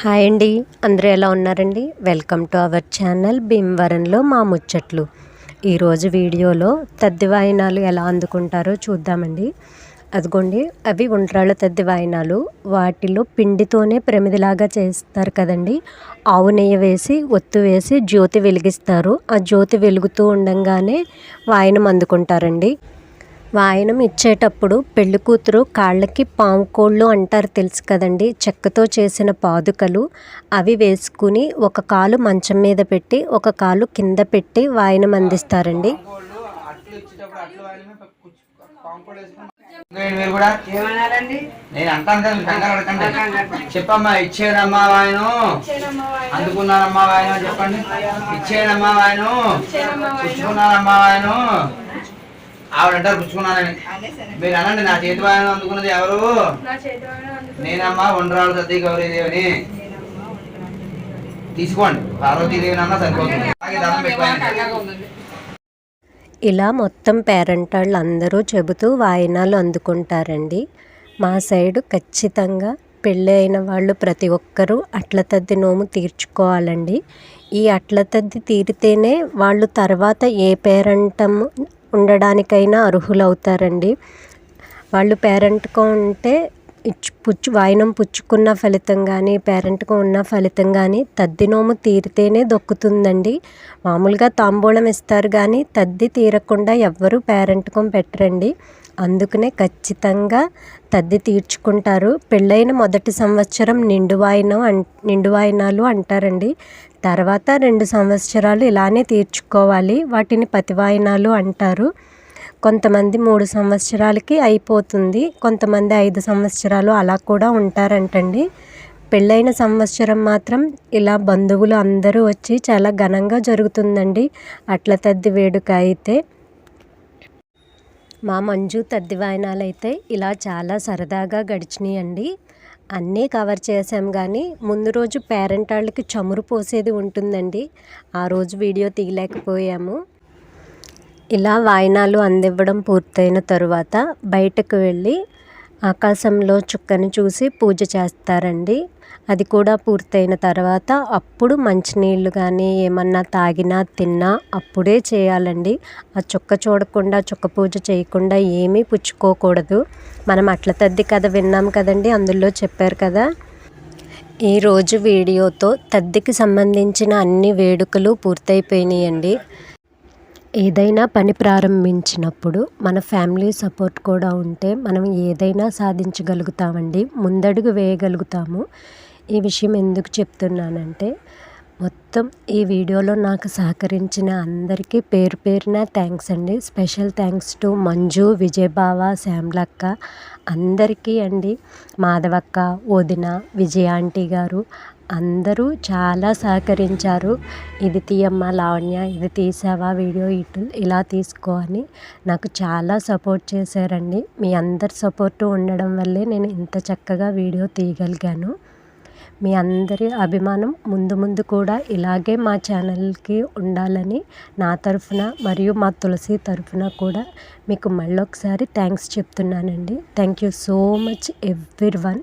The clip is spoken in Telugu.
హాయ్ అండి, అందరూ ఎలా ఉన్నారండి? వెల్కమ్ టు అవర్ ఛానల్ భీమవరంలో మా ముచ్చట్లు. ఈరోజు వీడియోలో తద్ది వాయినాలు ఎలా అందుకుంటారో చూద్దామండి. అదిగోండి, అవి ఉండ్రాళ్ళ తద్ది వాయినాలు. వాటిలో పిండితోనే ప్రమిదిలాగా చేస్తారు కదండి. ఆవు నెయ్యి వేసి ఒత్తు వేసి జ్యోతి వెలిగిస్తారు. ఆ జ్యోతి వెలుగుతూ ఉండంగానే వాయినం అందుకుంటారండి. వాయనం ఇచ్చేటప్పుడు పెళ్లి కూతురు కాళ్ళకి పాముకోళ్ళు అంటారు తెలుసు కదండి. చెక్కతో చేసిన పాదుకలు అవి వేసుకుని ఒక కాలు మంచం మీద పెట్టి ఒక కాలు కింద పెట్టి వాయనం అందిస్తారండి. నేను అంటాను కదా, కంగారు పడకండి. చెప్పమ్మా, ఇచ్చేనమ్మా వాయను, అందుకున్నానమ్మా వాయను అని చెప్పండి. ఇచ్చేనమ్మా వాయను, పుచ్చుకున్నానమ్మా వాయను. ఆవిడ అంటారు పుచ్చుకున్నానని. మీరు అనండి, నా చేతి వాయనం అందుకున్నది ఎవరు? నేనమ్మా ఉండ్రాళ్ళు తద్ది గౌరీదేవిని. తీసుకోండి, పార్వతీదేవిని అన్నా సరిపోతుంది. ఇలా మొత్తం పేరెంటాళ్ళు అందరూ చెబుతూ వాయినాలు అందుకుంటారండి. మా సైడు ఖచ్చితంగా పెళ్ళి అయిన వాళ్ళు ప్రతి ఒక్కరూ అట్ల తద్ది నోము తీర్చుకోవాలండి. ఈ అట్ల తద్ది తీరితేనే వాళ్ళు తర్వాత ఏ పేరంటం ఉండడానికైనా అర్హులవుతారండి. వాళ్ళు పేరెంట్గా ఉంటే వాయినం పుచ్చుకున్న ఫలితం కానీ పేరెంట్గా ఉన్న ఫలితం కానీ తద్ది నోము తీరితేనే దొక్కుతుందండి. మామూలుగా తాంబూలం ఇస్తారు కానీ తద్ది తీరకుండా ఎవ్వరూ పేరెంట్కం పెట్టరండి. అందుకనే ఖచ్చితంగా తద్ది తీర్చుకుంటారు. పెళ్ళైన మొదటి సంవత్సరం నిండు వాయినాలు అంటారండి. తర్వాత 2 సంవత్సరాలు ఇలానే తీర్చుకోవాలి. వాటిని పతి వాయినాలు అంటారు. కొంతమంది 3 సంవత్సరాలకి అయిపోతుంది, కొంతమంది 5 సంవత్సరాలు అలా కూడా ఉంటారంటండి. పెళ్ళైన సంవత్సరం మాత్రం ఇలా బంధువులు అందరూ వచ్చి చాలా ఘనంగా జరుగుతుందండి అట్ల తద్ది వేడుక అయితే. మా మంజు తద్ది వాయినాలు అయితే ఇలా చాలా సరదాగా గడిచినాయండి. అన్నీ కవర్ చేసాం కానీ ముందు రోజు పేరెంట్ వాళ్ళకి చమురు పోసేది ఉంటుందండి. ఆ రోజు వీడియో తీయలేకపోయాము. ఇలా వాయినాలు అందివ్వడం పూర్తయిన తరువాత బయటకు వెళ్ళి ఆకాశంలో చుక్కని చూసి పూజ చేస్తారండి. అది కూడా పూర్తయిన తర్వాత అప్పుడు మంచినీళ్ళు కానీ ఏమన్నా తాగినా తిన్నా అప్పుడే చేయాలండి. ఆ చుక్క చూడకుండా చుక్క పూజ చేయకుండా ఏమీ పుచ్చుకోకూడదు. మనం అట్ల తద్ది కథ విన్నాం కదండి, అందులో చెప్పారు కదా. ఈరోజు వీడియోతో తద్దికి సంబంధించిన అన్ని వేడుకలు పూర్తయిపోయినాయండి. ఏదైనా పని ప్రారంభించినప్పుడు మన ఫ్యామిలీ సపోర్ట్ కూడా ఉంటే మనం ఏదైనా సాధించగలుగుతామండి, ముందడుగు వేయగలుగుతాము. ఈ విషయం ఎందుకు చెప్తున్నానంటే, మొత్తం ఈ వీడియోలో నాకు సహకరించిన అందరికీ పేరు పేరున థ్యాంక్స్ అండి. స్పెషల్ థ్యాంక్స్ టు మంజు, విజయబావ, శ్యామలక్క అందరికీ అండి. మాధవక్క, వదిన, విజయ ఆంటీ గారు అందరూ చాలా సహకరించారు. ఇది తీయమ్మ లావణ్య, ఇది తీసావా వీడియో, ఇటు ఇలా తీసుకో అని నాకు చాలా సపోర్ట్ చేశారండి. మీ అందరి సపోర్టు ఉండడం వల్లే నేను ఇంత చక్కగా వీడియో తీయగలిగాను. మీ అందరి అభిమానం ముందు ముందు కూడా ఇలాగే మా ఛానల్కి ఉండాలని నా తరఫున మరియు మా తులసి తరఫున కూడా మీకు మళ్ళొకసారి థ్యాంక్స్ చెప్తున్నానండి. Thank you so much everyone.